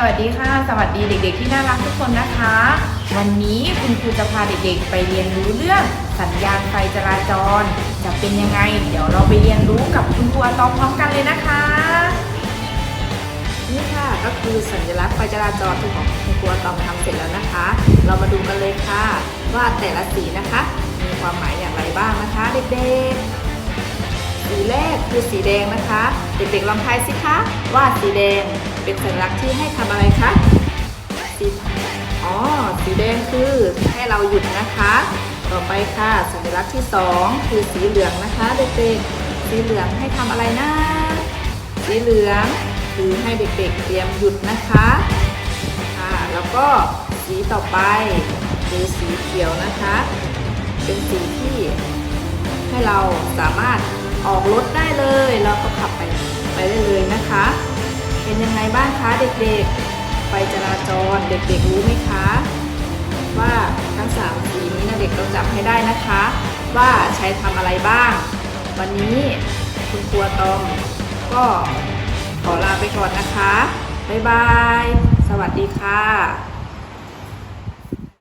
สวัสดีค่ะสวัสดีเด็กๆที่น่ารักทุกคนนะคะ วันนี้คุณครูจะพาเด็กๆไปเรียนรู้เรื่องสัญญาณไฟจราจรจะเป็นยังไงเดี๋ยวเราไปเรียนรู้กับคุณครูตอมพร้อมกันเลยนะคะนี่ค่ะก็คือสัญลักษณ์ไฟจราจรที่ของคุณครูตอมทำเสร็จแล้วนะคะ เรามาดูกันเลยค่ะว่าแต่ละสีนะคะมีความหมายอย่างไรบ้างนะคะเด็กๆสีแรกคือสีแดงนะคะเด็กๆลองทายสิคะว่าสีแดงเป็นสัญลักษณ์ที่ให้ทำอะไรคะสีแดงคือให้เราหยุดนะคะต่อไปค่ะสัญลักษณ์ที่2คือสีเหลืองนะคะเด็กๆสีเหลืองให้ทำอะไรนะสีเหลืองคือให้เด็กๆเตรียมหยุดนะคะแล้วก็สีต่อไปคือสีเขียวนะคะเป็นสีที่ให้เราสามารถออกรถได้เลยเราก็ขับไปได้เลยนะคะเป็นยังไงบ้างคะเด็กๆไฟจราจรเด็กๆรู้ไหมคะว่าทั้ง3สีนี้นะเด็กต้องจับให้ได้นะคะว่าใช้ทำอะไรบ้างวันนี้คุณครูตอมก็ขอลาไปก่อนนะคะบ๊ายบายสวัสดีค่ะ